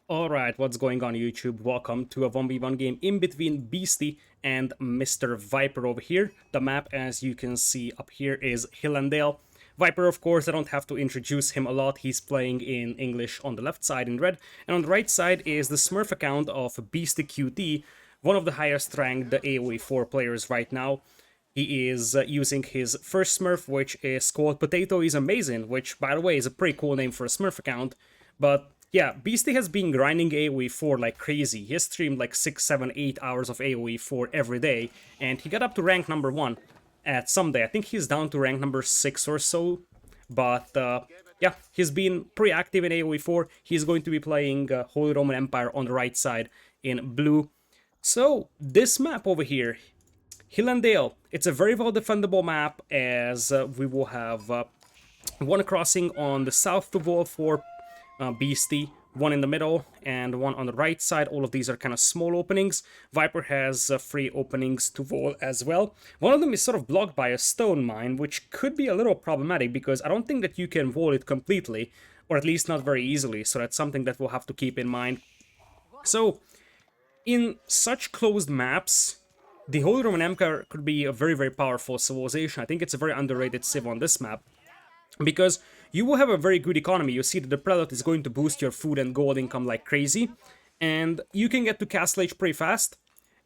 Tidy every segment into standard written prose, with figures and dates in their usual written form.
Alright, what's going on YouTube? Welcome to a 1v1 game in between Beasty and Mr. Viper over here. The map, as you can see up here, is Hillandale. Viper, of course, I don't have to introduce him a lot. He's playing in English on the left side in red, and on the right side is the Smurf account of Beastyqt, one of the highest ranked AoE4 players right now. He is using his first Smurf, which is called Potato is Amazing, which, by the way, is a pretty cool name for a Smurf account. But yeah, Beastie has been grinding AoE4 like crazy. He has streamed like 6, 7, 8 hours of AoE4 every day, and he got up to rank number 1 at some day. I think he's down to rank number 6 or so, but yeah, he's been pretty active in AoE4. He's going to be playing Holy Roman Empire on the right side in blue. So, this map over here, Hillandale, it's a very well defendable map, as we will have one crossing on the south to wall for Beastie, one in the middle, and one on the right side. All of these are kind of small openings. Viper has 3 openings to wall as well. One of them is sort of blocked by a stone mine, which could be a little problematic because I don't think that you can wall it completely, or at least not very easily, so that's something that we'll have to keep in mind. So, in such closed maps, the Holy Roman Empire could be a very, very powerful civilization. I think it's a very underrated civ on this map, because you will have a very good economy. You see that the Prelate is going to boost your food and gold income like crazy, and you can get to Castle Age pretty fast,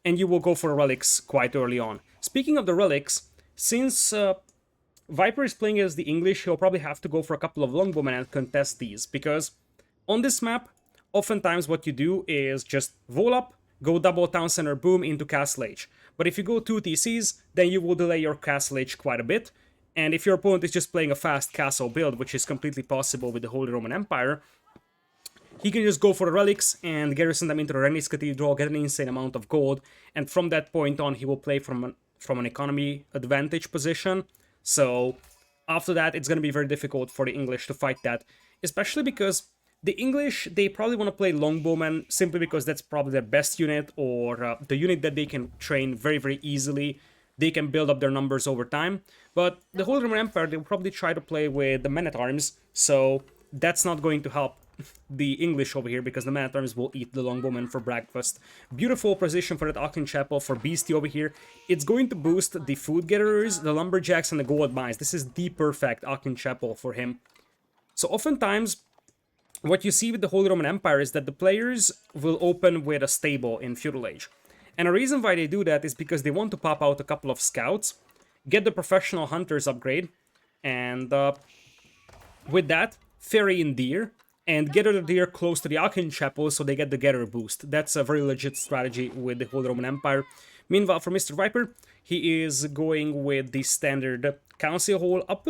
and you will go for relics quite early on. Speaking of the relics, since Viper is playing as the English, he'll probably have to go for a couple of longbowmen and contest these, because on this map, oftentimes what you do is just wall up, go double town center boom into Castle Age. But if you go 2 TCs, then you will delay your Castle Age quite a bit, and if your opponent is just playing a fast castle build, which is completely possible with the Holy Roman Empire, he can just go for the relics and garrison them into the Regnitz Cathedral, get an insane amount of gold, and from that point on he will play from an economy advantage position. So after that, it's going to be very difficult for the English to fight that, especially because the English, they probably want to play longbowmen simply because that's probably their best unit, or the unit that they can train very, very easily. They can build up their numbers over time. But the Holy Roman Empire, they'll probably try to play with the men-at-arms, so that's not going to help the English over here, because the men-at-arms will eat the longbowmen for breakfast. Beautiful position for that Aachen Chapel for Beastie over here. It's going to boost the food gatherers, the lumberjacks, and the gold mines. This is the perfect Aachen Chapel for him. So oftentimes, what you see with the Holy Roman Empire is that the players will open with a stable in Feudal Age. And a reason why they do that is because they want to pop out a couple of scouts, get the professional hunters upgrade, and with that, ferry in deer, and gather the deer close to the Aachen Chapel so they get the gather boost. That's a very legit strategy with the Holy Roman Empire. Meanwhile, for Mr. Viper, he is going with the standard Council Hall up.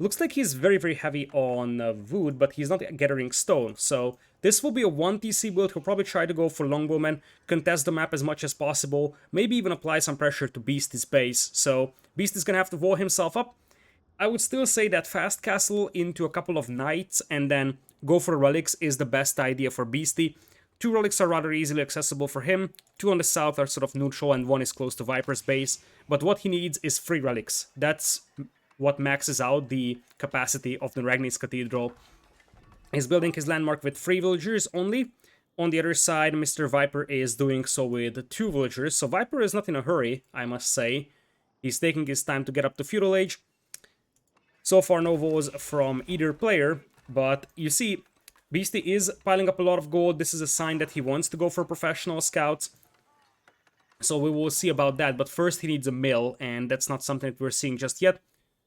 Looks like he's very, very heavy on wood, but he's not gathering stone. So this will be a 1 TC build. He'll probably try to go for longbowmen, contest the map as much as possible, maybe even apply some pressure to Beastie's base. So Beast is going to have to wall himself up. I would still say that fast castle into a couple of knights and then go for relics is the best idea for Beastie. 2 relics are rather easily accessible for him. 2 on the south are sort of neutral, and 1 is close to Viper's base. But what he needs is 3 relics. That's what maxes out the capacity of the Regnitz Cathedral. He's building his landmark with 3 villagers only. On the other side, Mr. Viper is doing so with 2 villagers. So Viper is not in a hurry, I must say. He's taking his time to get up to Feudal Age. So far, no walls from either player, but you see, Beastie is piling up a lot of gold. This is a sign that he wants to go for professional scouts. So we will see about that, but first he needs a mill, and that's not something that we're seeing just yet.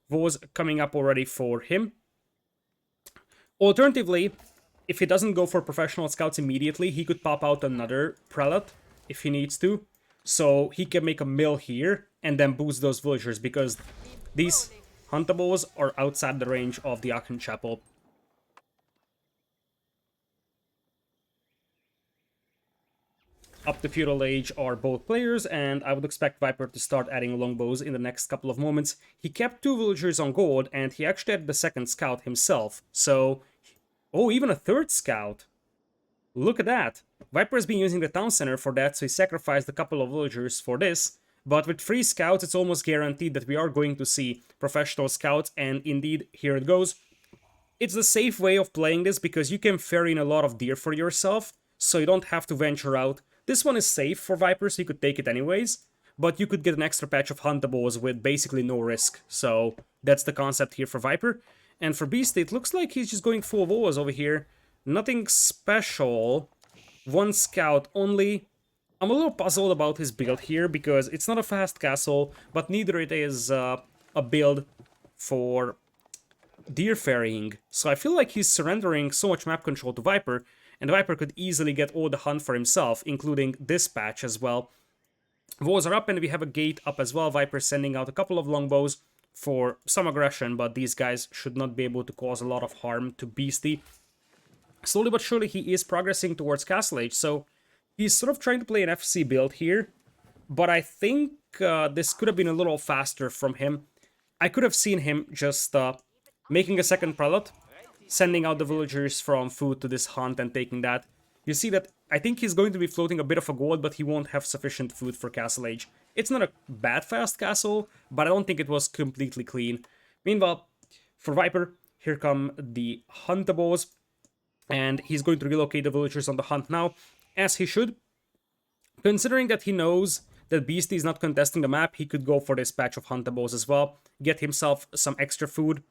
Was coming up already for him. Alternatively, if he doesn't go for professional scouts immediately, he could pop out another prelate if he needs to. So he can make a mill here and then boost those villagers, because these huntables are outside the range of the Aachen Chapel. Up to Feudal Age are both players, and I would expect Viper to start adding longbows in the next couple of moments. He kept 2 villagers on gold, and he actually added the 2nd scout himself. So, oh, even a 3rd scout. Look at that. Viper's been using the town center for that, so he sacrificed a couple of villagers for this. But with 3 scouts, it's almost guaranteed that we are going to see professional scouts, and indeed, here it goes. It's the safe way of playing this, because you can ferry in a lot of deer for yourself. so you don't have to venture out. This one is safe for Viper, so you could take it anyways, but you could get an extra patch of Huntables with basically no risk, so that's the concept here for Viper. And for Beasty, it looks like he's just going full Voas over here. Nothing special. One scout only. I'm a little puzzled about his build here, because it's not a fast castle, but neither it is a build for deer ferrying. So I feel like he's surrendering so much map control to Viper, and Viper could easily get all the hunt for himself, including this patch as well. Walls are up, and we have a gate up as well. Viper sending out a couple of longbows for some aggression, but these guys should not be able to cause a lot of harm to Beasty. Slowly but surely he is progressing towards Castle Age, so he's sort of trying to play an FC build here, but I think this could have been a little faster from him. I could have seen him just making a second prelate, sending out the villagers from food to this hunt and taking that. You see that I think he's going to be floating a bit of a gold, but he won't have sufficient food for Castle Age. It's not a bad fast castle, but I don't think it was completely clean. Meanwhile, for Viper, here come the Huntables, and he's going to relocate the villagers on the hunt now, as he should. Considering that he knows that Beasty is not contesting the map, he could go for this patch of Huntables as well, get himself some extra food.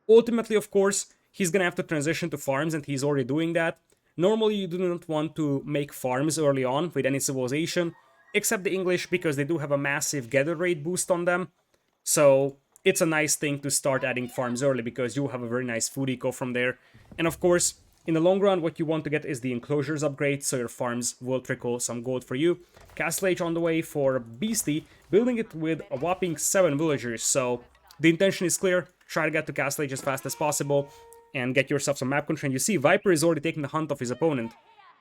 Ultimately, of course, he's gonna have to transition to farms, and he's already doing that. Normally, you do not want to make farms early on with any civilization, except the English, because they do have a massive gather rate boost on them. So it's a nice thing to start adding farms early, because you have a very nice food eco from there. And of course, in the long run, what you want to get is the enclosures upgrade, so your farms will trickle some gold for you. Castle Age on the way for Beasty, building it with a whopping 7 villagers, so the intention is clear. Try to get to Castle Age as fast as possible and get yourself some map control. And you see, Viper is already taking the hunt of his opponent.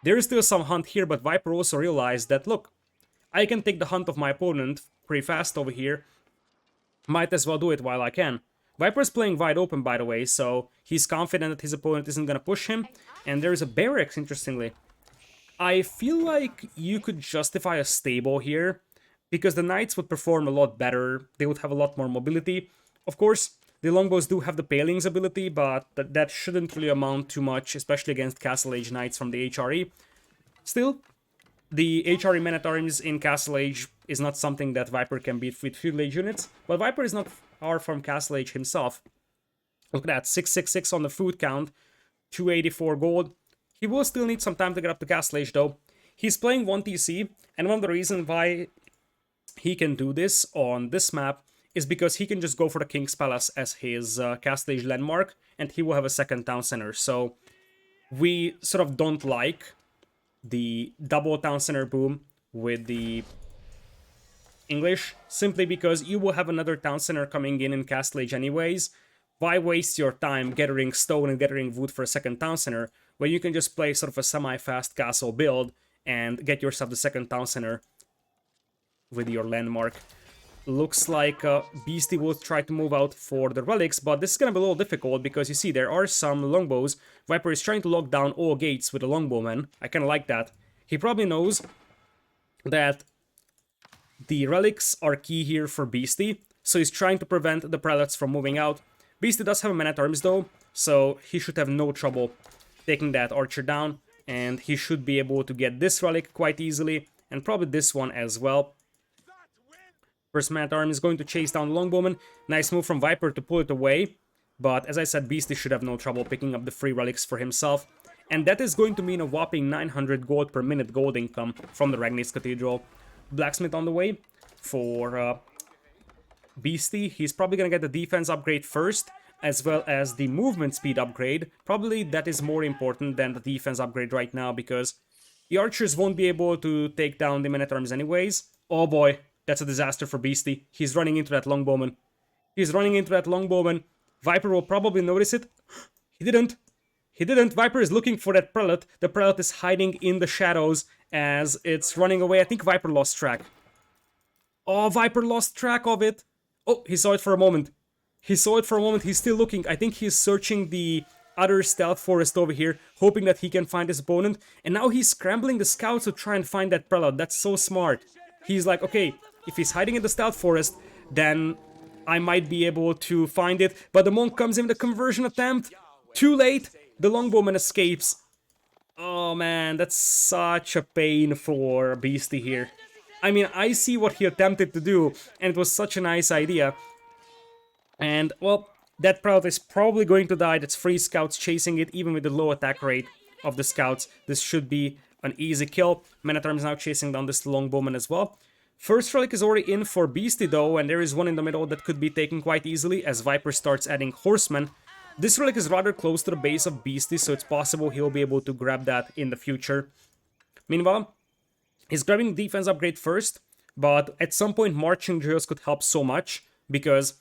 There is still some hunt here, but Viper also realized that, look, I can take the hunt of my opponent pretty fast over here. Might as well do it while I can. Viper is playing wide open, by the way, so he's confident that his opponent isn't going to push him. And there's a barracks, interestingly. I feel like you could justify a stable here, because the knights would perform a lot better. They would have a lot more mobility. Of course, the longbows do have the palings ability, but that shouldn't really amount to much, especially against Castle Age knights from the HRE. Still, the HRE men-at-arms in Castle Age is not something that Viper can beat with feudal age units, but Viper is not far from Castle Age himself. Look at that, 666 on the food count, 284 gold. He will still need some time to get up to Castle Age though. He's playing 1 TC, and one of the reasons why he can do this on this map is because he can just go for the King's Palace as his Castle Age landmark, and he will have a second town center. So we sort of don't like the double town center boom with the English, simply because you will have another town center coming in Castle Age anyways. Why waste your time gathering stone and gathering wood for a second town center when you can just play sort of a semi-fast castle build and get yourself the second town center with your landmark? Looks like Beasty will try to move out for the relics, but this is going to be a little difficult because you see there are some longbows. Viper is trying to lock down all gates with a longbowman. I kind of like that. He probably knows that the relics are key here for Beasty, so he's trying to prevent the prelates from moving out. Beasty does have a man-at-arms though, so he should have no trouble taking that archer down, and he should be able to get this relic quite easily, and probably this one as well. First man-at-arm is going to chase down the longbowman. Nice move from Viper to pull it away, but as I said, Beasty should have no trouble picking up the free relics for himself, and that is going to mean a whopping 900 gold per minute gold income from the Ragnace Cathedral. Blacksmith on the way for Beasty. He's probably going to get the defense upgrade first, as well as the movement speed upgrade. Probably that is more important than the defense upgrade right now, because the archers won't be able to take down the men-at-arms anyways. Oh boy, that's a disaster for Beasty. He's running into that longbowman. He's running into that longbowman. Viper will probably notice it. He didn't. He didn't. Viper is looking for that prelate. The prelate is hiding in the shadows as it's running away. I think Viper lost track. Oh, Viper lost track of it. Oh, he saw it for a moment. He saw it for a moment. He's still looking. I think he's searching the other stealth forest over here, hoping that he can find his opponent. And now he's scrambling the scouts to try and find that prelate. That's so smart. He's like, okay, if he's hiding in the stealth forest, then I might be able to find it. But the monk comes in with a conversion attempt. Too late. The longbowman escapes. Oh man, that's such a pain for Beastie here. I mean, I see what he attempted to do, and it was such a nice idea. And, well, that Prout is probably going to die. That's 3 scouts chasing it, even with the low attack rate of the scouts. This should be an easy kill. Man-at-Arms now chasing down this Longbowman as well. First relic is already in for Beastie though, and there is one in the middle that could be taken quite easily as Viper starts adding Horsemen. This relic is rather close to the base of Beastie, so it's possible he'll be able to grab that in the future. Meanwhile, he's grabbing the defense upgrade first, but at some point marching drills could help so much, because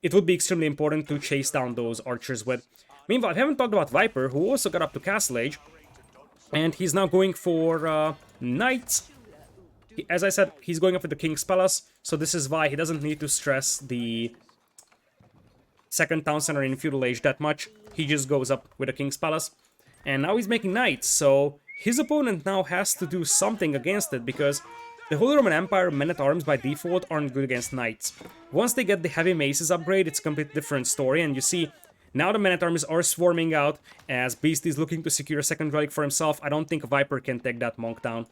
it would be extremely important to chase down those archers with. Meanwhile, I haven't talked about Viper, who also got up to Castle Age, and he's now going for Knights. As I said, he's going up with the King's Palace, so this is why he doesn't need to stress the second town center in feudal age that much. He just goes up with the King's Palace, and now he's making Knights, so his opponent now has to do something against it, because the Holy Roman Empire men-at-arms by default aren't good against Knights. Once they get the Heavy Maces upgrade, it's a completely different story, and you see, now the men-at-arms are swarming out, as Beast is looking to secure a second relic for himself. I don't think Viper can take that monk down.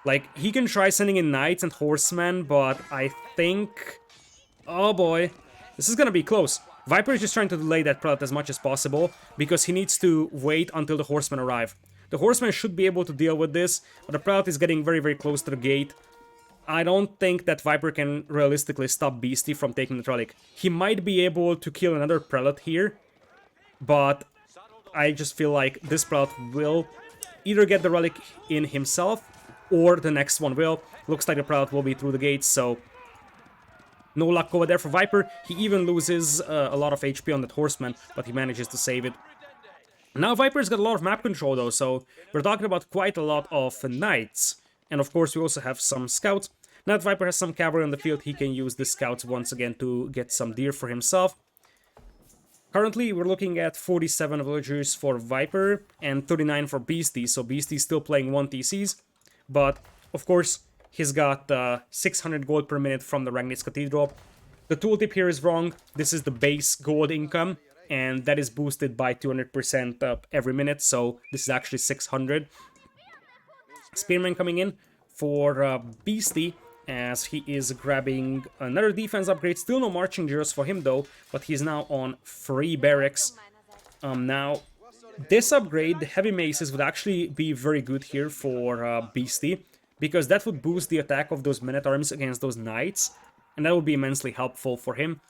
Like, he can try sending in Knights and Horsemen, but I think... Oh boy, this is gonna be close. Viper is just trying to delay that Prelate as much as possible, because he needs to wait until the Horsemen arrive. The Horsemen should be able to deal with this, but the Prelate is getting very, very close to the gate. I don't think that Viper can realistically stop Beastie from taking the relic. He might be able to kill another Prelate here, but I just feel like this Prelate will either get the relic in himself, or the next one will. Looks like the Prelate will be through the gates, so no luck over there for Viper. He even loses a lot of HP on that Horseman, but he manages to save it. Now Viper's got a lot of map control though, so we're talking about quite a lot of Knights. And of course we also have some Scouts. Now that Viper has some cavalry on the field, he can use the Scouts once again to get some deer for himself. Currently we're looking at 47 villagers for Viper and 39 for Beastie, so Beastie's still playing 1 TCs. But, of course, he's got 600 gold per minute from the Ragnitz Cathedral. The tooltip here is wrong. This is the base gold income, and that is boosted by 200% every minute, so this is actually 600. Spearman coming in for Beastie, as he is grabbing another defense upgrade. Still no marching gears for him, though, but he's now on 3 barracks. Now... This upgrade, the Heavy Maces, would actually be very good here for Beastie, because that would boost the attack of those men-at-arms against those Knights, and that would be immensely helpful for him.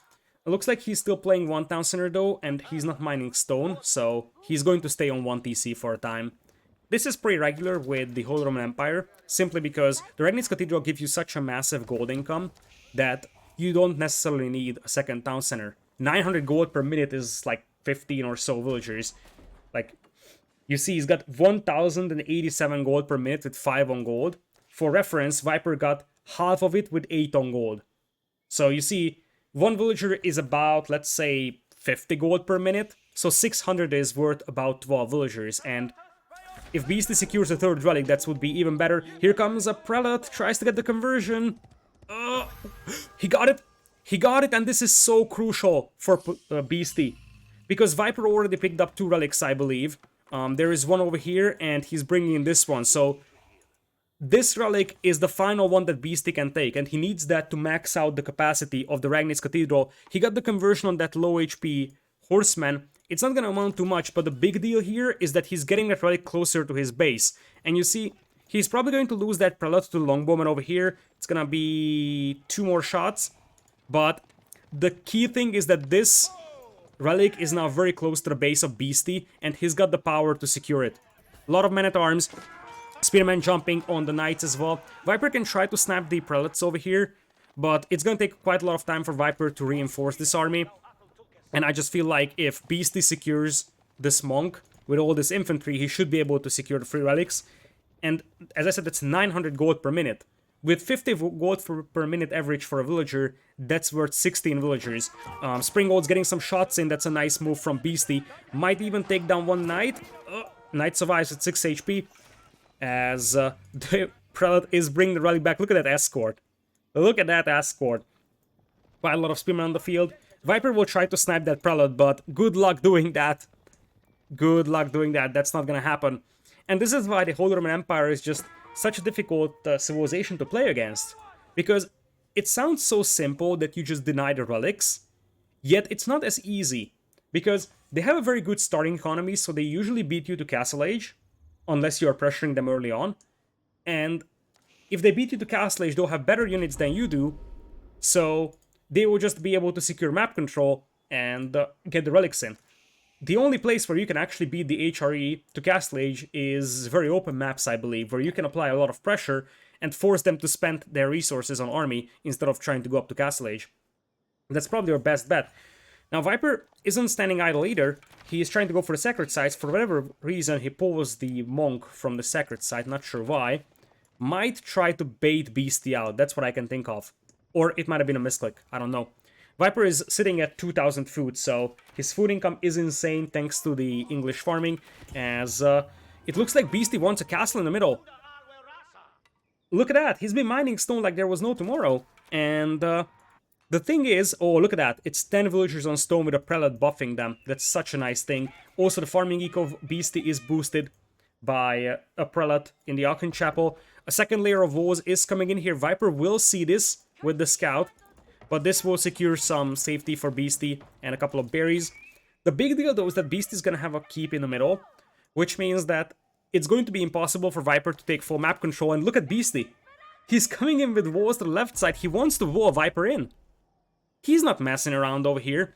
It looks like he's still playing 1 town center though, and he's not mining stone, so he's going to stay on 1 TC for a time. This is pretty regular with the Holy Roman Empire, simply because the Ragnitz Cathedral gives you such a massive gold income that you don't necessarily need a second town center. 900 gold per minute is like 15 or so villagers. Like, you see, he's got 1,087 gold per minute with 5 on gold. For reference, Viper got half of it with 8 on gold. So you see, 1 villager is about, let's say, 50 gold per minute. So 600 is worth about 12 villagers. And if Beastie secures a 3rd relic, that would be even better. Here comes a Prelate, tries to get the conversion. He got it! He got it, and this is so crucial for Beastie. Because Viper already picked up 2 relics, I believe. There is one over here, and he's bringing in this one. So, this relic is the final one that Beastie can take, and he needs that to max out the capacity of the Ragnitz Cathedral. He got the conversion on that low HP Horseman. It's not gonna amount to much, but the big deal here is that he's getting that relic closer to his base. And you see, he's probably going to lose that Prelate to the Longbowman over here. It's gonna be 2 more shots. But the key thing is that this relic is now very close to the base of Beastie, and he's got the power to secure it. A lot of men-at-arms, Spearman jumping on the Knights as well. Viper can try to snap the Prelates over here, but it's going to take quite a lot of time for Viper to reinforce this army. And I just feel like if Beastie secures this monk with all this infantry, he should be able to secure the 3 relics. And as I said, that's 900 gold per minute. With 50 gold per minute average for a villager, that's worth 16 villagers. Springald's getting some shots in, that's a nice move from Beastie. Might even take down 1 Knight. Knight survives at 6 HP. As the Prelate is bringing the relic back. Look at that escort. Look at that escort. Quite a lot of spearmen on the field. Viper will try to snipe that Prelate, but good luck doing that. Good luck doing that, that's not gonna happen. And this is why the Holy Roman Empire is just such a difficult civilization to play against. Because it sounds so simple that you just deny the relics, yet it's not as easy. Because they have a very good starting economy, so they usually beat you to Castle Age, unless you are pressuring them early on. And if they beat you to Castle Age, they'll have better units than you do, so they will just be able to secure map control and get the relics in. The only place where you can actually beat the HRE to Castle Age is very open maps, I believe, where you can apply a lot of pressure and force them to spend their resources on army instead of trying to go up to Castle Age. That's probably your best bet. Now, Viper isn't standing idle either. He is trying to go for the sacred sites. For whatever reason, he pulls the monk from the sacred site, not sure why. Might try to bait Beasty out, that's what I can think of. Or it might have been a misclick, I don't know. Viper is sitting at 2,000 food, so his food income is insane thanks to the English farming, as it looks like Beasty wants a castle in the middle. Look at that, he's been mining stone like there was no tomorrow, and the thing is, oh look at that, it's 10 villagers on stone with a prelate buffing them, that's such a nice thing. Also the farming eco of Beasty is boosted by a prelate in the Aachen Chapel. A second layer of walls is coming in here. Viper will see this with the scout, but this will secure some safety for Beasty and a couple of berries. The big deal though is that Beasty is going to have a keep in the middle, which means that it's going to be impossible for Viper to take full map control. And look at Beasty. He's coming in with walls to the left side. He wants to wall Viper in. He's not messing around over here.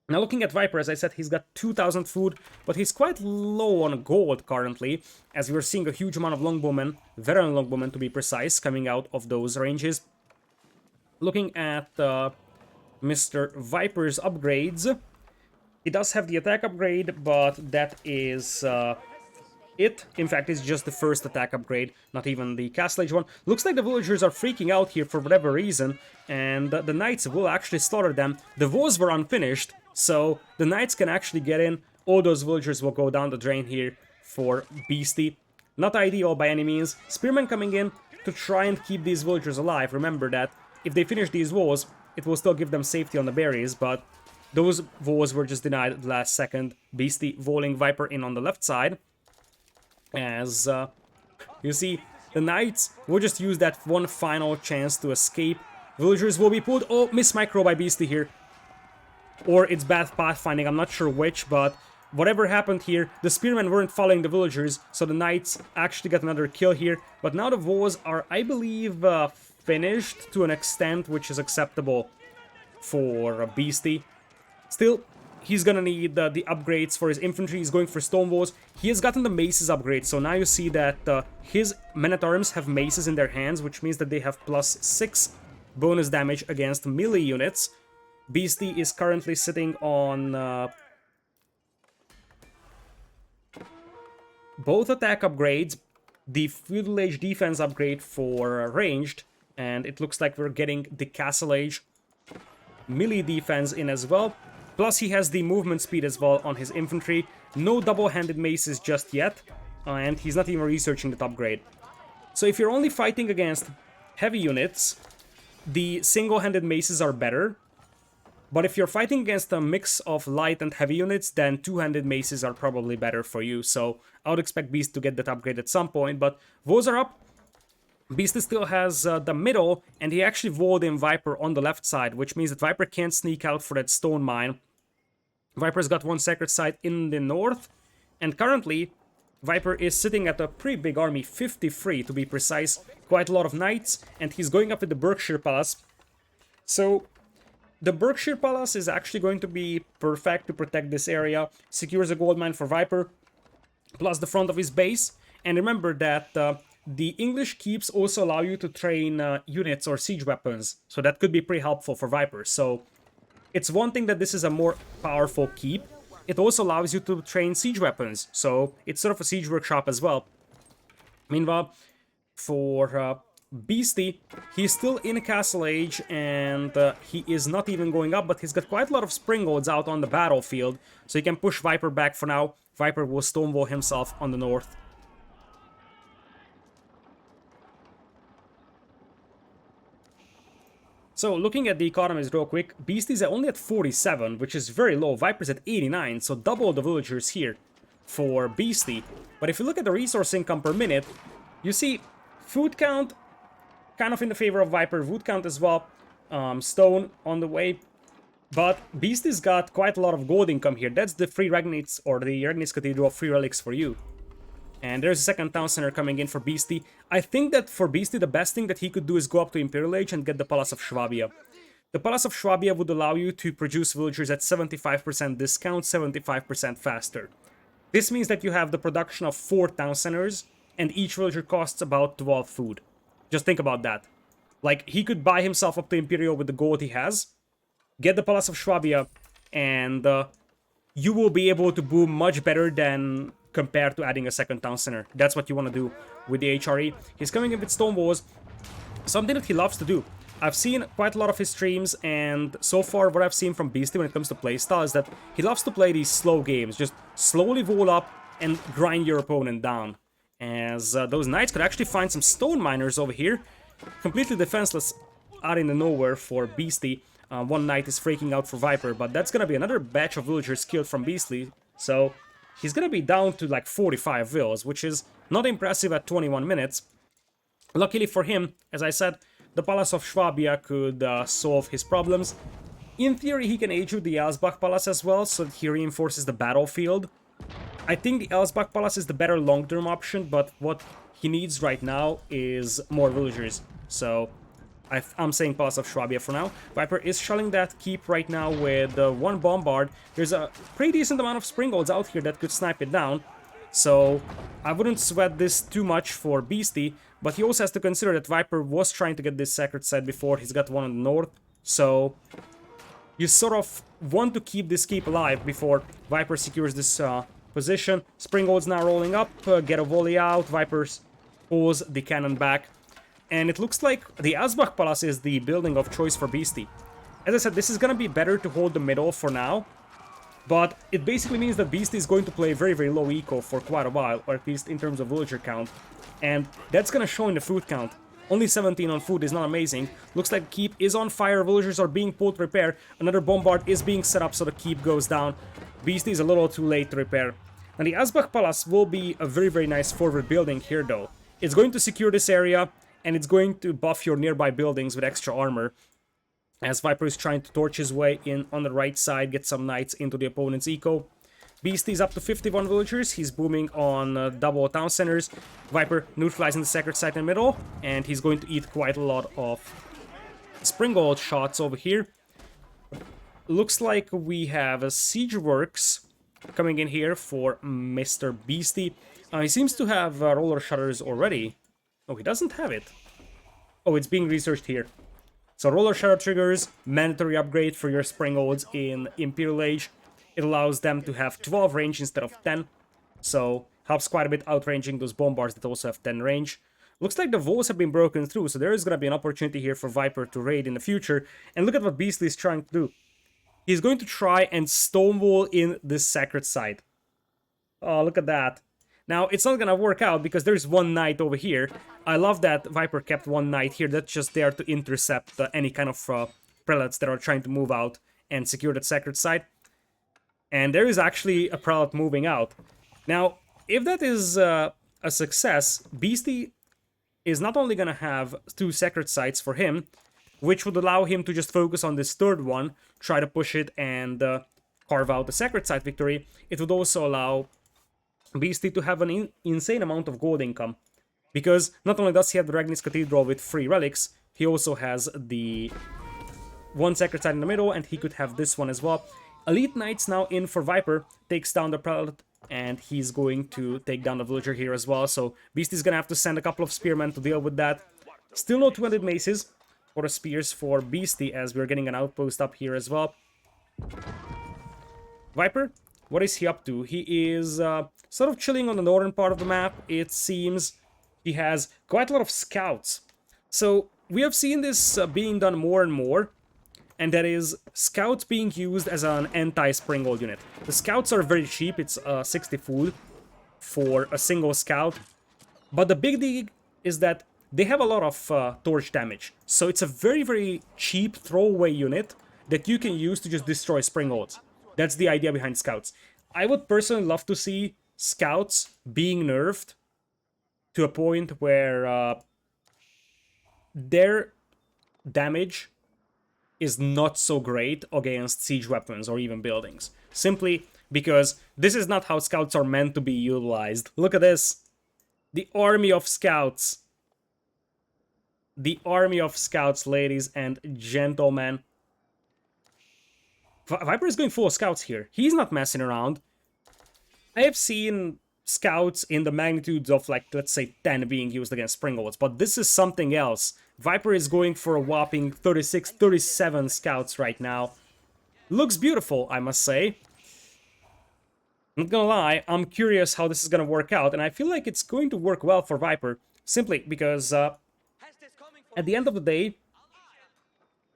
Now looking at Viper, as I said, he's got 2,000 food, but he's quite low on gold currently, as we're seeing a huge amount of longbowmen, veteran longbowmen to be precise, coming out of those ranges. Looking at Mr. Viper's upgrades, he does have the attack upgrade, but that is it. In fact, it's just the first attack upgrade, not even the Castle Age one. Looks like the villagers are freaking out here for whatever reason, and the knights will actually slaughter them. The walls were unfinished, so the knights can actually get in. All those villagers will go down the drain here for Beasty. Not ideal by any means. Spearmen coming in to try and keep these villagers alive. Remember that if they finish these walls, it will still give them safety on the berries, but those walls were just denied at the last second. Beasty walling Viper in on the left side. As you see, the knights will just use that one final chance to escape. Villagers will be pulled. Oh, miss micro by Beasty here. Or it's bad pathfinding, I'm not sure which, but whatever happened here, the spearmen weren't following the villagers, so the knights actually got another kill here. But now the walls are, I believe, finished to an extent which is acceptable for Beasty. Still, he's gonna need the upgrades for his infantry. He's going for stone walls. He has gotten the maces upgrade, so now you see that his men-at-arms have maces in their hands, which means that they have +6 bonus damage against melee units. Beasty is currently sitting on both attack upgrades, the feudal age defense upgrade for ranged, and it looks like we're getting the Castle Age melee defense in as well. Plus he has the movement speed as well on his infantry. No double-handed maces just yet, and he's not even researching that upgrade. So if you're only fighting against heavy units, the single-handed maces are better. But if you're fighting against a mix of light and heavy units, then two-handed maces are probably better for you. So I would expect Beast to get that upgrade at some point, but walls are up. Beast still has the middle, and he actually walled in Viper on the left side, which means that Viper can't sneak out for that stone mine. Viper's got one sacred site in the north, and currently Viper is sitting at a pretty big army, 53 to be precise, quite a lot of knights, and he's going up with the Berkshire Palace. So the Berkshire Palace is actually going to be perfect to protect this area, secures a gold mine for Viper, plus the front of his base. And remember that the English keeps also allow you to train units or siege weapons, so that could be pretty helpful for Viper. So it's one thing that this is a more powerful keep. It also allows you to train siege weapons, so it's sort of a siege workshop as well. Meanwhile, for Beasty, he's still in Castle Age, and he is not even going up, but he's got quite a lot of springolds out on the battlefield, so he can push Viper back for now. Viper will stonewall himself on the north. So, looking at the economies real quick, Beasty's only at 47, which is very low. Viper's at 89, so double the villagers here. for Beasty. But if you look at the resource income per minute, you see food count kind of in the favor of Viper, wood count as well, stone on the way. But Beasty's got quite a lot of gold income here. That's the free Regnites, or the Regnites Cathedral free relics for you. And there's a second town center coming in for Beasty. I think that for Beasty, the best thing that he could do is go up to Imperial Age and get the Palace of Schwabia. The Palace of Schwabia would allow you to produce villagers at 75% discount, 75% faster. This means that you have the production of 4 town centers, and each villager costs about 12 food. Just think about that. Like, he could buy himself up to Imperial with the gold he has, get the Palace of Schwabia, and you will be able to boom much better than compared to adding a second town center. That's what you want to do with the HRE. He's coming in with stone walls, something that he loves to do. I've seen quite a lot of his streams, and so far what I've seen from Beasty when it comes to playstyle is that he loves to play these slow games. Just slowly wall up and grind your opponent down. As those knights could actually find some stone miners over here. Completely defenseless out in the nowhere for Beasty. One knight is freaking out for Viper, but that's gonna be another batch of villagers killed from Beastly. So he's gonna be down to like 45 vills, which is not impressive at 21 minutes. Luckily for him, as I said, the Palace of Schwabia could solve his problems. In theory, he can age with the Elsbach Palace as well, so that he reinforces the battlefield. I think the Elsbach Palace is the better long-term option, but what he needs right now is more villagers. So I'm saying Palace of Schwabia for now. Viper is shelling that keep right now with 1 bombard. There's a pretty decent amount of springolds out here that could snipe it down. So I wouldn't sweat this too much for Beasty, but he also has to consider that Viper was trying to get this sacred site before. He's got one on the north, so you sort of want to keep this keep alive before Viper secures this position. Springolds now rolling up, get a volley out, Vipers pulls the cannon back, and it looks like the Asbach Palace is the building of choice for Beasty. As I said, this is gonna be better to hold the middle for now, but it basically means that Beasty is going to play very, very low eco for quite a while, or at least in terms of villager count. And that's gonna show in the food count. Only 17 on food is not amazing. Looks like the keep is on fire, villagers are being pulled to repair. Another bombard is being set up so the keep goes down. Beasty is a little too late to repair. And the Asbach Palace will be a very, very nice forward building here though. It's going to secure this area, and it's going to buff your nearby buildings with extra armor. As Viper is trying to torch his way in on the right side, get some knights into the opponent's eco. Beasty's up to 51 villagers, he's booming on double town centers. Viper neutralizing the sacred site in the middle, and he's going to eat quite a lot of springboard shots over here. Looks like we have a siege works coming in here for Mr. Beasty. He seems to have roller shutters already. Oh, he doesn't have it. Oh, it's being researched here. So roller shutter triggers, mandatory upgrade for your springolds in Imperial Age. It allows them to have 12 range instead of 10. So helps quite a bit outranging those bombards that also have 10 range. Looks like the walls have been broken through, so there is going to be an opportunity here for Viper to raid in the future. And look at what Beastly is trying to do. He's going to try and stonewall in this sacred site. Oh, look at that. Now, it's not gonna work out because there's one knight over here. I love that Viper kept one knight here that's just there to intercept any kind of prelates that are trying to move out and secure that sacred site. And there is actually a prelate moving out. Now, if that is a success, Beasty is not only gonna have 2 sacred sites for him, which would allow him to just focus on this third one, try to push it and carve out the sacred site victory. It would also allow Beasty to have an insane amount of gold income, because not only does he have the Regnites Cathedral with free relics, he also has the one sacred site in the middle, and he could have this one as well. Elite Knights now in for Viper, takes down the prelate, and he's going to take down the villager here as well, so Beasty's gonna have to send a couple of spearmen to deal with that. Still no 200 maces or the spears for Beasty, as we're getting an outpost up here as well. Viper, what is he up to? He is sort of chilling on the northern part of the map. It seems he has quite a lot of scouts. So we have seen this being done more and more, and that is scouts being used as an anti-springald unit. The scouts are very cheap, it's 60 food for a single scout, but the big deal is that they have a lot of torch damage. So it's a very, very cheap throwaway unit that you can use to just destroy springolds. That's the idea behind scouts. I would personally love to see scouts being nerfed to a point where their damage is not so great against siege weapons or even buildings. Simply because this is not how scouts are meant to be utilized. Look at this. The army of scouts. The army of scouts, ladies and gentlemen. Viper is going full of scouts here. He's not messing around. I have seen scouts in the magnitudes of, like, let's say 10 being used against Springolds, but this is something else. Viper is going for a whopping 36, 37 scouts right now. Looks beautiful, I must say. Not gonna lie, I'm curious how this is gonna work out, and I feel like it's going to work well for Viper, simply because at the end of the day,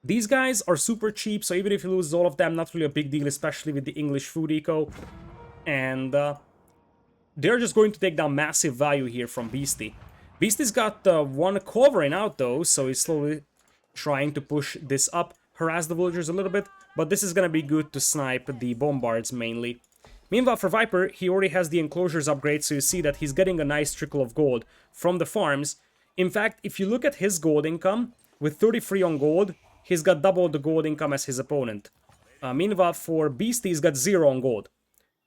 these guys are super cheap, so even if he loses all of them, not really a big deal, especially with the English food eco. And they're just going to take down massive value here from Beasty. Beasty's got one covering out though, so he's slowly trying to push this up, harass the villagers a little bit, but this is gonna be good to snipe the bombards mainly. Meanwhile, for Viper, he already has the enclosures upgrade, so you see that he's getting a nice trickle of gold from the farms. In fact, if you look at his gold income, with 33 on gold, he's got double the gold income as his opponent. Meanwhile, for Beasty, he's got 0 on gold.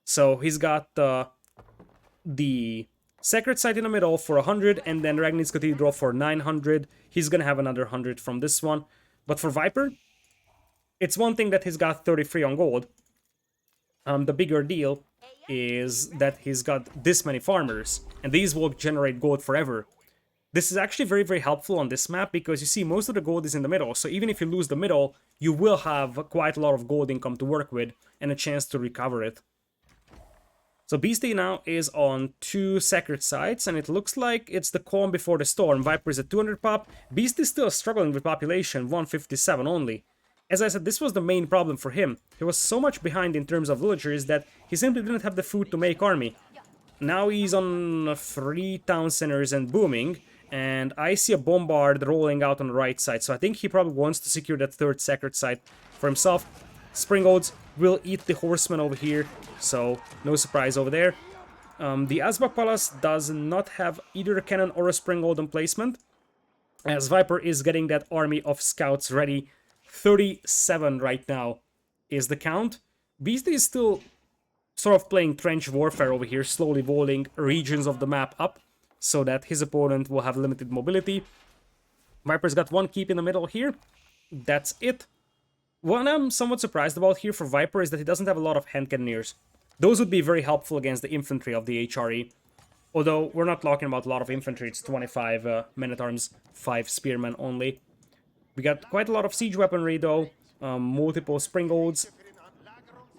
So he's got the Sacred Site in the middle for 100, and then Ragnit's Cathedral for 900. He's gonna have another 100 from this one. But for Viper, it's one thing that he's got 33 on gold. The bigger deal is that he's got this many farmers, and these will generate gold forever. This is actually very, very helpful on this map, because you see most of the gold is in the middle, so even if you lose the middle, you will have quite a lot of gold income to work with, and a chance to recover it. So Beasty now is on 2 sacred sites, and it looks like it's the calm before the storm. Viper is at 200 pop. Beasty is still struggling with population, 157 only. As I said, this was the main problem for him. He was so much behind in terms of villagers that he simply didn't have the food to make army. Now he's on 3 town centers and booming, and I see a bombard rolling out on the right side, so I think he probably wants to secure that 3rd sacred site for himself. Springolds will eat the horsemen over here, so no surprise over there. The Asbach Palace does not have either a cannon or a Springold emplacement, as Viper is getting that army of scouts ready. 37 right now is the count. Beastie is still sort of playing trench warfare over here, slowly walling regions of the map up, so that his opponent will have limited mobility. Viper's got 1 keep in the middle here. That's it. What I'm somewhat surprised about here for Viper is that he doesn't have a lot of hand cannoneers. Those would be very helpful against the infantry of the HRE. Although, we're not talking about a lot of infantry, it's 25 men-at-arms, 5 spearmen only. We got quite a lot of siege weaponry though, multiple Springolds,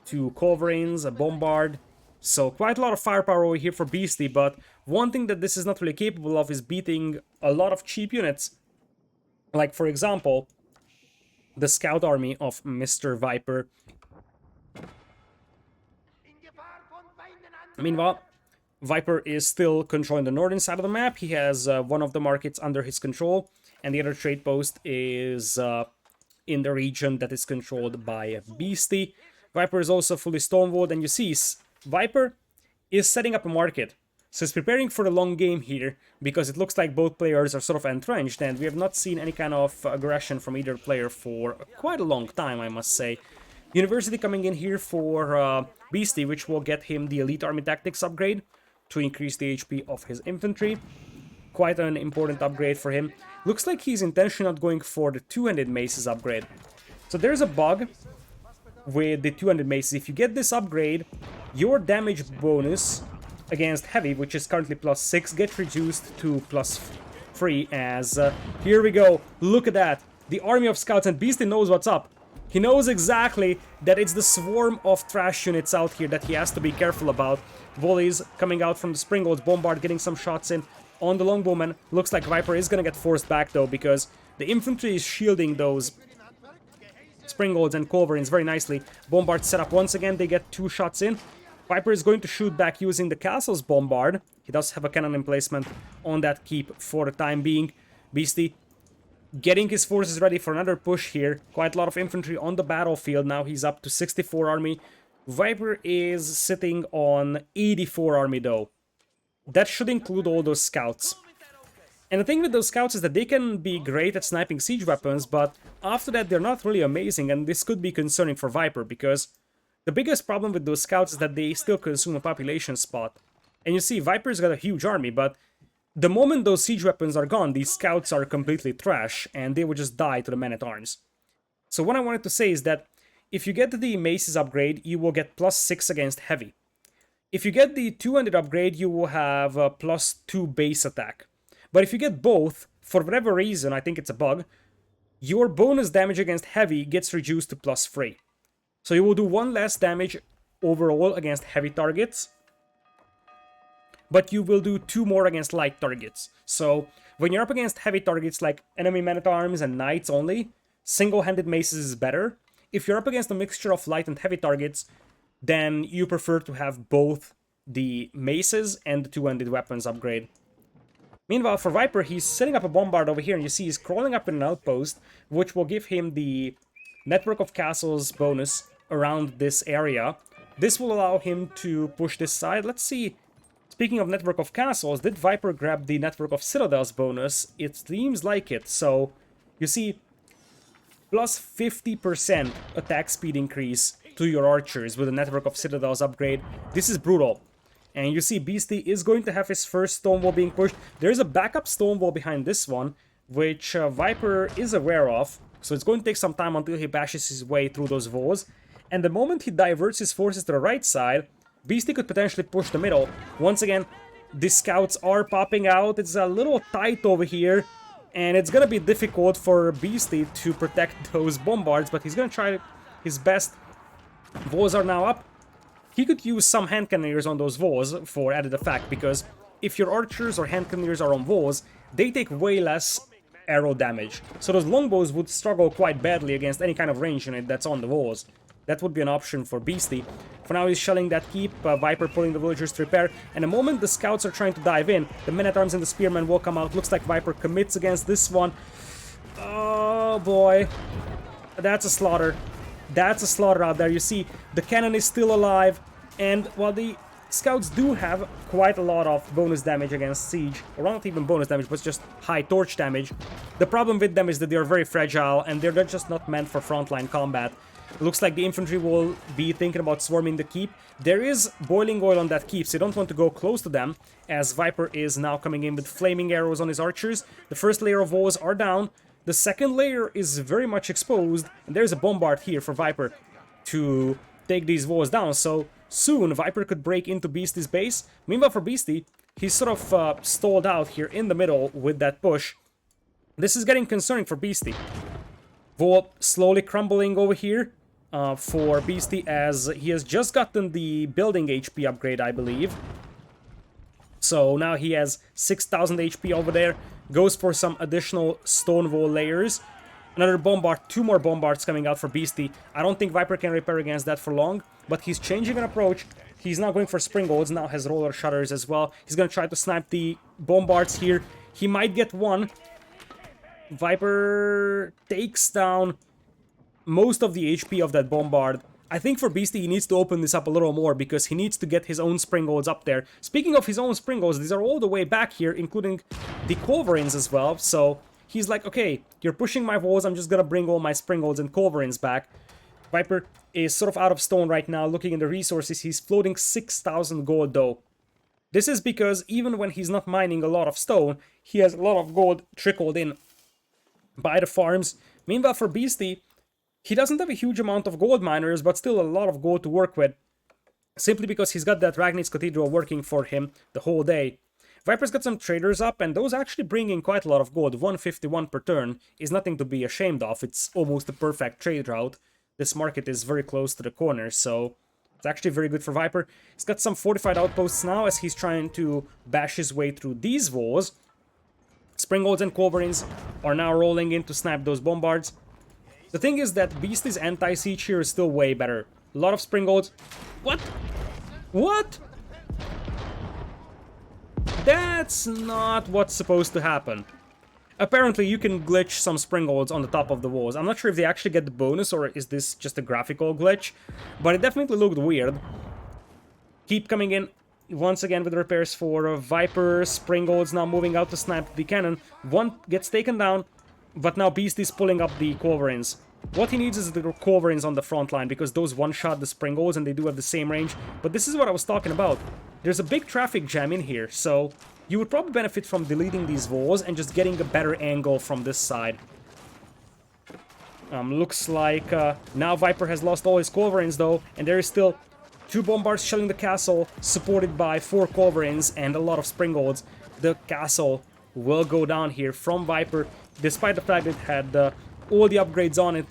2 culverins, a bombard. So quite a lot of firepower over here for Beastie, but one thing that this is not really capable of is beating a lot of cheap units. Like, for example, the scout army of Mr. Viper. Meanwhile, Viper is still controlling the northern side of the map. He has one of the markets under his control, and the other trade post is in the region that is controlled by Beastie. Viper is also fully stonewalled, and you see, Viper is setting up a market. So he's preparing for the long game here, because it looks like both players are sort of entrenched, and we have not seen any kind of aggression from either player for quite a long time, I must say. University coming in here for Beastie, which will get him the Elite Army Tactics upgrade to increase the HP of his infantry. Quite an important upgrade for him. Looks like he's intentionally not going for the 200 maces upgrade. So there's a bug with the 200 maces. If you get this upgrade, your damage bonus against heavy, which is currently +6, gets reduced to +3 as... here we go, look at that! The army of scouts, and Beastie knows what's up. He knows exactly that it's the swarm of trash units out here that he has to be careful about. Volleys coming out from the Springolds, Bombard getting some shots in on the Longbowman. Looks like Viper is gonna get forced back though, because the infantry is shielding those Springolds and Culverins very nicely. Bombard set up once again, they get 2 shots in. Viper is going to shoot back using the castle's Bombard. He does have a cannon emplacement on that keep for the time being. Beastie getting his forces ready for another push here. Quite a lot of infantry on the battlefield. Now he's up to 64 army. Viper is sitting on 84 army though. That should include all those scouts. And the thing with those scouts is that they can be great at sniping siege weapons, but after that they're not really amazing, and this could be concerning for Viper, because the biggest problem with those scouts is that they still consume a population spot. And you see, Viper's got a huge army, but the moment those siege weapons are gone, these scouts are completely trash, and they would just die to the men-at-arms. So what I wanted to say is that if you get the Maces upgrade, you will get +6 against heavy. If you get the two-handed upgrade, you will have a +2 base attack. But if you get both, for whatever reason, I think it's a bug, your bonus damage against heavy gets reduced to +3. So you will do 1 less damage overall against heavy targets, but you will do 2 more against light targets. So when you're up against heavy targets like enemy men-at-arms and knights only, single-handed maces is better. If you're up against a mixture of light and heavy targets, then you prefer to have both the maces and the two-handed weapons upgrade. Meanwhile, for Viper, he's setting up a bombard over here, and you see he's crawling up in an outpost, which will give him the network of castles bonus around this area. This will allow him to push this side. Let's see. Speaking of network of castles, did Viper grab the network of citadels bonus? It seems like it. So, you see, plus 50% attack speed increase to your archers with the network of citadels upgrade. This is brutal. And you see Beastyqt is going to have his first stone wall being pushed. There's a backup stone wall behind this one, which Viper is aware of. So it's going to take some time until he bashes his way through those walls. And the moment he diverts his forces to the right side, Beastyqt could potentially push the middle. Once again, the scouts are popping out. It's a little tight over here. And it's going to be difficult for Beastyqt to protect those bombards, but he's going to try his best. Walls are now up. He could use some hand cannoneers on those walls for added effect, because if your archers or hand cannoneers are on walls, they take way less arrow damage. So those longbows would struggle quite badly against any kind of range unit that's on the walls. That would be an option for Beastyqt. For now, he's shelling that keep, Viper pulling the villagers to repair, and the moment the scouts are trying to dive in, the men-at-arms and the spearmen will come out. Looks like Viper commits against this one. Oh boy. That's a slaughter. That's a slaughter out there. You see, the cannon is still alive, and while the scouts do have quite a lot of bonus damage against siege, or not even bonus damage, but just high torch damage, the problem with them is that they're very fragile, and they're just not meant for frontline combat. It looks like the infantry will be thinking about swarming the keep. There is boiling oil on that keep, so you don't want to go close to them, as Viper is now coming in with flaming arrows on his archers. The first layer of walls are down. The second layer is very much exposed, and there's a bombard here for Viper to take these walls down, so soon Viper could break into Beasty's base. Meanwhile for Beastyqt, he's sort of stalled out here in the middle with that push. This is getting concerning for Beastyqt. Wall slowly crumbling over here for Beastyqt, as he has just gotten the building HP upgrade, I believe. So now he has 6,000 HP over there. Goes for some additional stone wall layers. Another bombard, 2 more bombards coming out for Beastyqt. I don't think Viper can repair against that for long, but he's changing an approach. He's now going for springolds, now has roller shutters as well. He's gonna try to snipe the bombards here. He might get one. Viper takes down most of the HP of that bombard. I think for Beastyqt, he needs to open this up a little more, because he needs to get his own springolds up there. Speaking of his own springolds, these are all the way back here, including the culverins as well. So he's like, okay, you're pushing my walls, I'm just gonna bring all my springolds and culverins back. Viper is sort of out of stone right now, looking in the resources. He's floating 6,000 gold though. This is because even when he's not mining a lot of stone, he has a lot of gold trickled in by the farms. Meanwhile for Beastyqt, he doesn't have a huge amount of gold miners, but still a lot of gold to work with. Simply because he's got that Ragnitz Cathedral working for him the whole day. Viper's got some traders up, and those actually bring in quite a lot of gold. 151 per turn is nothing to be ashamed of. It's almost a perfect trade route. This market is very close to the corner, so it's actually very good for Viper. He's got some fortified outposts now as he's trying to bash his way through these walls. Springolds and culverins are now rolling in to snipe those bombards. The thing is that Beasty's anti-siege here is still way better. A lot of springolds. What? What? That's not what's supposed to happen. Apparently, you can glitch some springolds on the top of the walls. I'm not sure if they actually get the bonus or is this just a graphical glitch, but it definitely looked weird. Keep coming in once again with repairs for Viper. Springolds now moving out to snipe the cannon. One gets taken down, but now Beasty's pulling up the Culverins. What he needs is the Culverins on the front line, because those one-shot the Springolds and they do have the same range. But this is what I was talking about. There's a big traffic jam in here, so you would probably benefit from deleting these walls and just getting a better angle from this side. Looks like now Viper has lost all his Culverins though, and there is still 2 bombards shelling the castle, supported by 4 Culverins and a lot of Springolds. The castle will go down here from Viper, despite the fact it had all the upgrades on it.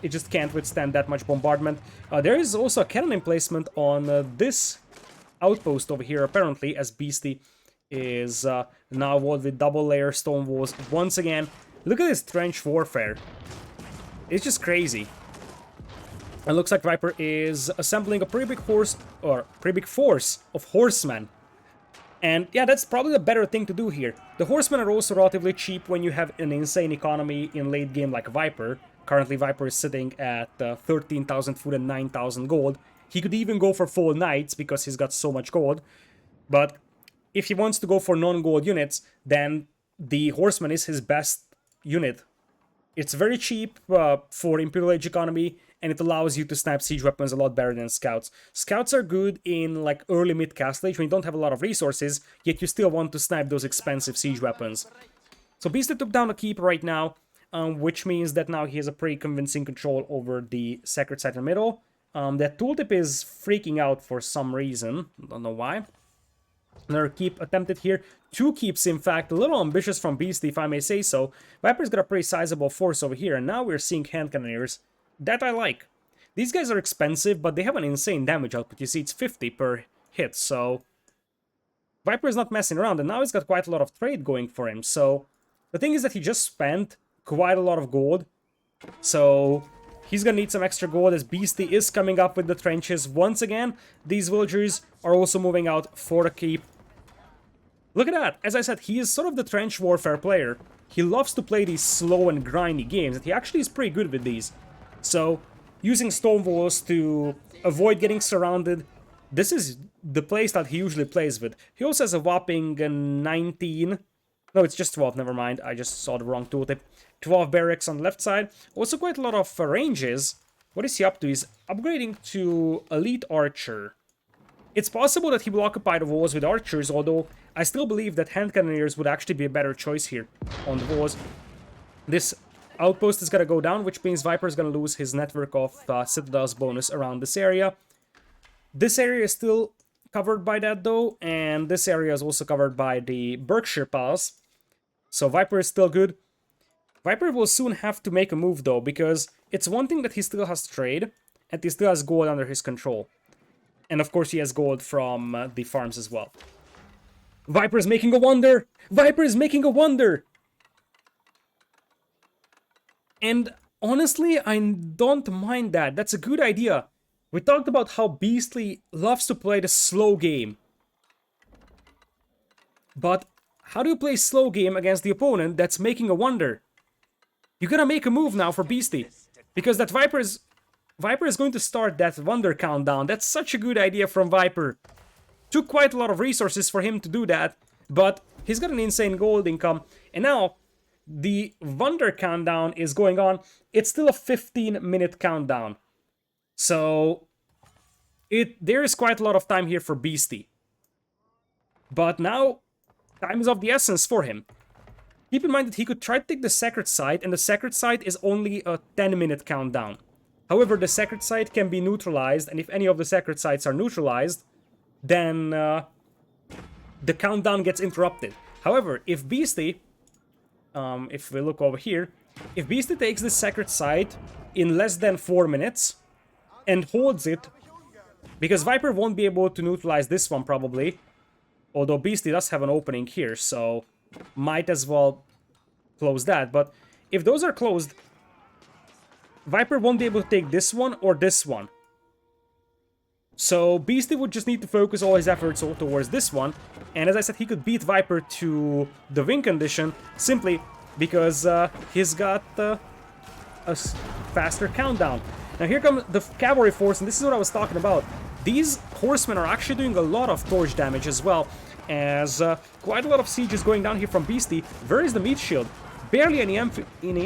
It just can't withstand that much bombardment. There is also a cannon emplacement on this outpost over here, apparently, as Beasty is now walled with double-layer stone walls once again. Look at this trench warfare. It's just crazy. It looks like Viper is assembling a pretty big force of horsemen. And yeah, that's probably the better thing to do here. The horsemen are also relatively cheap when you have an insane economy in late game like Viper. Currently Viper is sitting at 13,000 food and 9,000 gold. He could even go for full knights because he's got so much gold. But if he wants to go for non-gold units, then the horseman is his best unit. It's very cheap for Imperial Age economy, and it allows you to snipe siege weapons a lot better than scouts. Scouts are good in like early mid-castle age when you don't have a lot of resources, yet you still want to snipe those expensive siege weapons. So Beasty took down a keep right now, which means that now he has a pretty convincing control over the sacred site in the middle. That tooltip is freaking out for some reason, don't know why. Another keep attempted here. 2 keeps, in fact, a little ambitious from Beasty, if I may say so. Viper's got a pretty sizable force over here, and now we're seeing hand cannoneers. That I like. These guys are expensive, but they have an insane damage output. You see, it's 50 per hit, so Viper is not messing around, and now he's got quite a lot of trade going for him. So the thing is that he just spent quite a lot of gold, so he's gonna need some extra gold as Beasty is coming up with the trenches once again. These villagers are also moving out for the keep. Look at that! As I said, he is sort of the trench warfare player. He loves to play these slow and grindy games, and he actually is pretty good with these. So, using stone walls to avoid getting surrounded, this is the playstyle he usually plays with. He also has a whopping 19... No, it's just 12, never mind. I just saw the wrong tooltip. 12 barracks on the left side. Also quite a lot of ranges. What is he up to? He's upgrading to Elite Archer. It's possible that he will occupy the walls with archers, although I still believe that hand cannoneers would actually be a better choice here on the walls. This outpost is gonna go down, which means Viper is gonna lose his network of citadels bonus around this area. This area is still covered by that though, and this area is also covered by the Berkshire Palace. So Viper is still good. Viper will soon have to make a move though, because it's one thing that he still has trade, and he still has gold under his control. And of course he has gold from the farms as well. Viper is making a wonder! Viper is making a wonder! And honestly, I don't mind that. That's a good idea. We talked about how Beastly loves to play the slow game. But how do you play slow game against the opponent that's making a wonder? You gotta make a move now for Beasty. Because that Viper is going to start that wonder countdown. That's such a good idea from Viper. Took quite a lot of resources for him to do that, but he's got an insane gold income. And now, the wonder countdown is going on. It's still a 15-minute countdown. So, there is quite a lot of time here for Beasty. But now, time is of the essence for him. Keep in mind that he could try to take the sacred site, and the sacred site is only a 10-minute countdown. However, the sacred site can be neutralized, and if any of the sacred sites are neutralized, then the countdown gets interrupted. However, if Beasty, if we look over here, if Beasty takes this sacred site in less than 4 minutes and holds it, because Viper won't be able to neutralize this one probably, although Beasty does have an opening here, so might as well close that. But if those are closed, Viper won't be able to take this one or this one. So Beasty would just need to focus all his efforts towards this one. And as I said, he could beat Viper to the win condition simply because he's got faster countdown. Now here comes the cavalry force, and this is what I was talking about. These horsemen are actually doing a lot of torch damage as well, as quite a lot of siege is going down here from Beasty. Where is the meat shield? Barely any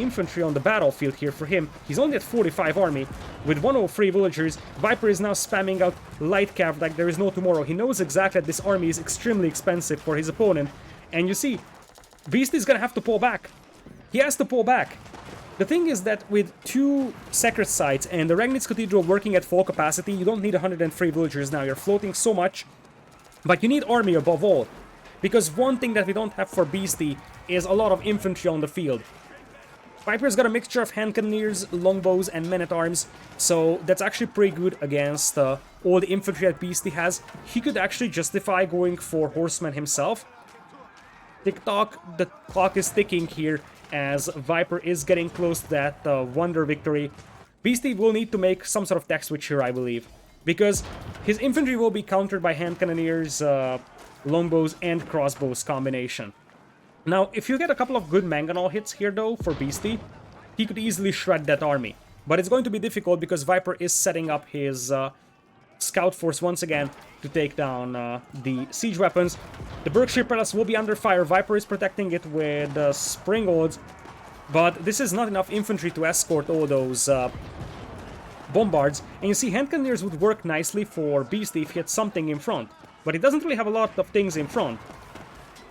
infantry on the battlefield here for him. He's only at 45 army with 103 villagers. Viper is now spamming out light cav like there is no tomorrow. He knows exactly that this army is extremely expensive for his opponent. And you see, Beasty's gonna have to pull back. He has to pull back. The thing is that with 2 sacred sites and the Ragnitz Cathedral working at full capacity, you don't need 103 villagers now. You're floating so much. But you need army above all. Because one thing that we don't have for Beasty is a lot of infantry on the field. Viper's got a mixture of hand cannoneers, longbows, and men-at-arms, so that's actually pretty good against all the infantry that Beasty has. He could actually justify going for horsemen himself. Tick-tock, the clock is ticking here as Viper is getting close to that wonder victory. Beasty will need to make some sort of tech switch here, I believe, because his infantry will be countered by hand cannoneers, longbows, and crossbows combination. Now, if you get a couple of good mangonel hits here, though, for Beasty, he could easily shred that army. But it's going to be difficult because Viper is setting up his scout force once again to take down the siege weapons. The Berkshire Palace will be under fire. Viper is protecting it with springolds, but this is not enough infantry to escort all those bombards. And you see, hand cannoneers would work nicely for Beasty if he had something in front, but he doesn't really have a lot of things in front.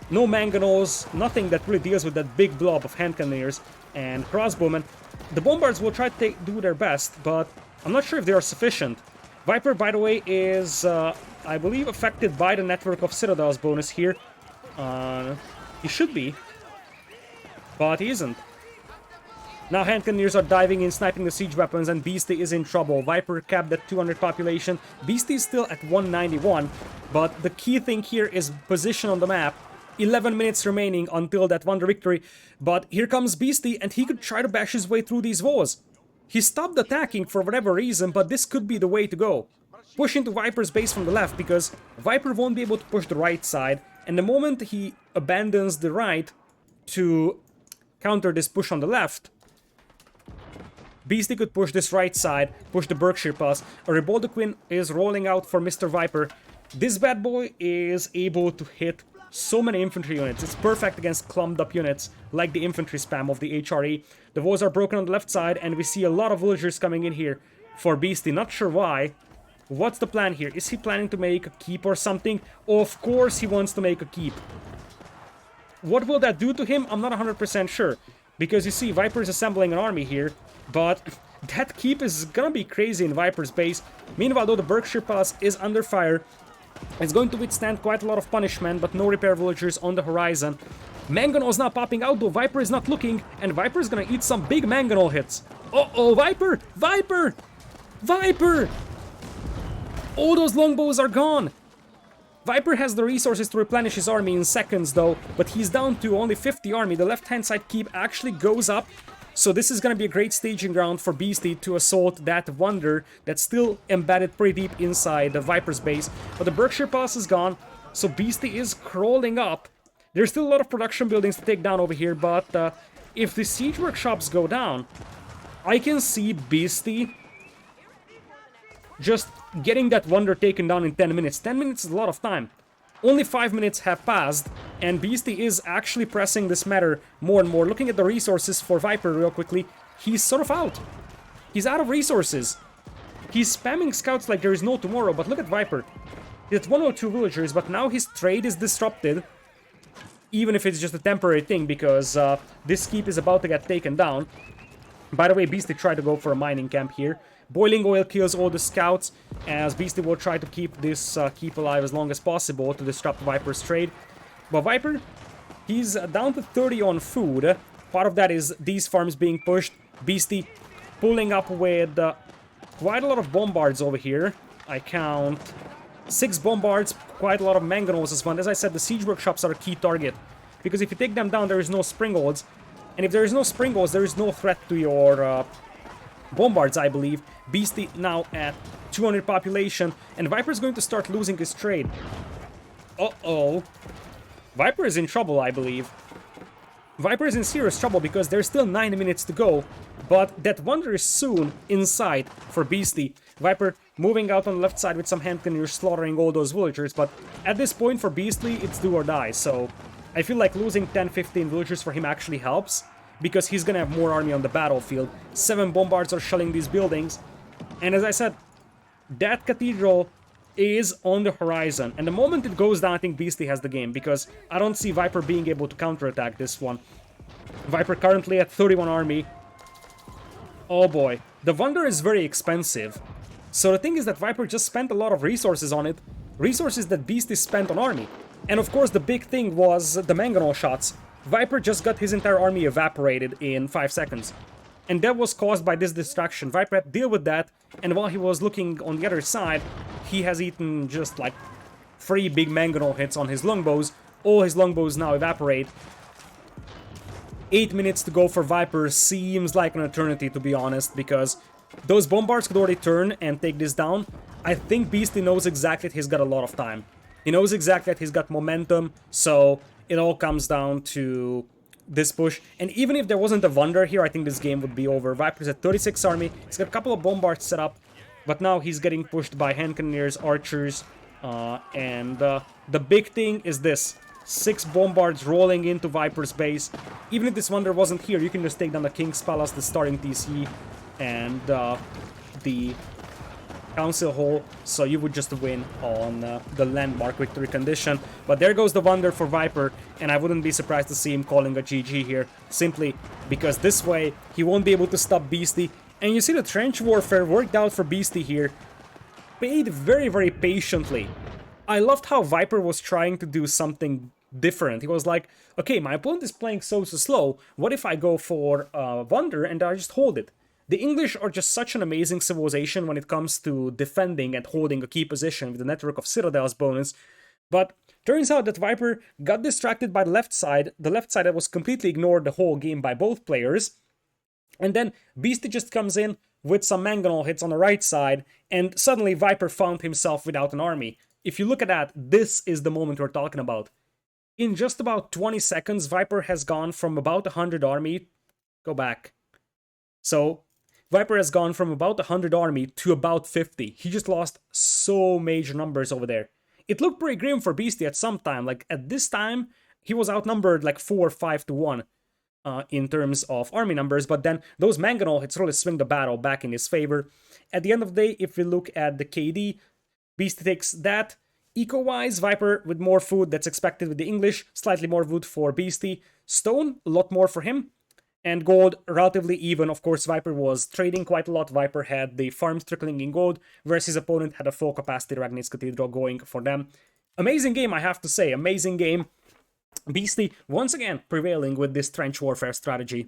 No mangonels, nothing that really deals with that big blob of hand cannoneers and crossbowmen. The bombards will try to do their best, but I'm not sure if they are sufficient. Viper, by the way, is, I believe, affected by the network of citadels bonus here. He should be, but he isn't. Now hand cannoneers are diving in, sniping the siege weapons, and Beasty is in trouble. Viper capped at 200 population. Beasty is still at 191, but the key thing here is position on the map. 11 minutes remaining until that wonder victory, but here comes Beasty, and he could try to bash his way through these walls. He stopped attacking for whatever reason, but this could be the way to go. Push into Viper's base from the left, because Viper won't be able to push the right side, and the moment he abandons the right to counter this push on the left, Beasty could push this right side, push the Berkshire Pass. A Reboldequin is rolling out for Mr. Viper. This bad boy is able to hit so many infantry units. It's perfect against clumped up units, like the infantry spam of the HRE. The walls are broken on the left side, and we see a lot of villagers coming in here for Beasty. Not sure why. What's the plan here? Is he planning to make a keep or something? Of course he wants to make a keep. What will that do to him? I'm not 100% sure. Because you see, Viper is assembling an army here, but that keep is gonna be crazy in Viper's base. Meanwhile, though, the Berkshire Palace is under fire. It's going to withstand quite a lot of punishment, but no repair villagers on the horizon. Mangonel is not popping out, though. Viper is not looking, and Viper is gonna eat some big mangonel hits. Uh-oh, Viper! Viper! Viper! All those longbows are gone! Viper has the resources to replenish his army in seconds, though, but he's down to only 50 army. The left-hand side keep actually goes up, so this is going to be a great staging ground for Beasty to assault that wonder that's still embedded pretty deep inside the Viper's base. But the Berkshire Palace is gone, so Beasty is crawling up. There's still a lot of production buildings to take down over here, but if the siege workshops go down, I can see Beasty just getting that wonder taken down in 10 minutes. 10 minutes is a lot of time. Only 5 minutes have passed, and Beasty is actually pressing this matter more and more. Looking at the resources for Viper real quickly, he's sort of out. He's out of resources. He's spamming scouts like there is no tomorrow, but look at Viper. He's at 102 villagers, but now his trade is disrupted. Even if it's just a temporary thing, because this keep is about to get taken down. By the way, Beasty tried to go for a mining camp here. Boiling oil kills all the scouts, as Beasty will try to keep this keep alive as long as possible to disrupt Viper's trade. But Viper, he's down to 30 on food. Part of that is these farms being pushed. Beasty pulling up with quite a lot of bombards over here. I count 6 bombards, quite a lot of mangonels as well. As I said, the siege workshops are a key target, because if you take them down, there is no springolds. And if there is no springolds, there is no threat to your bombards, I believe. Beasty now at 200 population, and Viper is going to start losing his trade. Uh-oh. Viper is in trouble, I believe. Viper is in serious trouble because there's still 9 minutes to go, but that Wonder is soon in sight for Beasty. Viper moving out on the left side with some hand cannons, slaughtering all those villagers, but at this point for Beastly, it's do or die, so I feel like losing 10-15 villagers for him actually helps, because he's gonna have more army on the battlefield. 7 bombards are shelling these buildings, and as I said, that cathedral is on the horizon, and the moment it goes down, I think Beastly has the game, because I don't see Viper being able to counterattack this one. Viper currently at 31 army. Oh boy, the Wonder is very expensive. So the thing is that Viper just spent a lot of resources on it, resources that Beastly spent on army. And of course the big thing was the mangonel shots. Viper just got his entire army evaporated in 5 seconds. And that was caused by this distraction. Viper had to deal with that, and while he was looking on the other side, he has eaten just like 3 big mangonel hits on his longbows. All his longbows now evaporate. 8 minutes to go for Viper seems like an eternity, to be honest, because those bombards could already turn and take this down. I think Beastly knows exactly that he's got a lot of time. He knows exactly that he's got momentum, so it all comes down to this push. And even if there wasn't a Wonder here, I think this game would be over. Viper's at 36 army, he's got a couple of bombards set up, but now he's getting pushed by hand cannoneers, archers, and the big thing is this. 6 bombards rolling into Viper's base. Even if this Wonder wasn't here, you can just take down the King's Palace, the starting TC, and the Council Hall, so you would just win on the landmark victory condition. But there goes the Wonder for Viper, and I wouldn't be surprised to see him calling a GG here, simply because this way he won't be able to stop Beasty. And you see the trench warfare worked out for Beasty here, paid very, very patiently. I loved how Viper was trying to do something different. He was like, okay, my opponent is playing so slow, what if I go for Wonder and I just hold it? The English are just such an amazing civilization when it comes to defending and holding a key position with the network of citadels bonus, but turns out that Viper got distracted by the left side that was completely ignored the whole game by both players, and then Beasty just comes in with some mangonel hits on the right side, and suddenly Viper found himself without an army. If you look at that, this is the moment we're talking about. In just about 20 seconds, Viper has gone from about 100 army... Go back. So, Viper has gone from about 100 army to about 50. He just lost so major numbers over there. It looked pretty grim for Beasty at some time. Like, at this time, he was outnumbered like 4 or 5 to 1 in terms of army numbers, but then those mangonel hits really swing the battle back in his favor. At the end of the day, if we look at the KD, Beasty takes that. Eco-wise, Viper with more food, that's expected with the English, slightly more wood for Beasty. Stone, a lot more for him. And gold, relatively even. Of course, Viper was trading quite a lot. Viper had the farms trickling in gold, whereas his opponent had a full capacity Ragna's Cathedral going for them. Amazing game, I have to say. Amazing game. Beasty, once again, prevailing with this trench warfare strategy.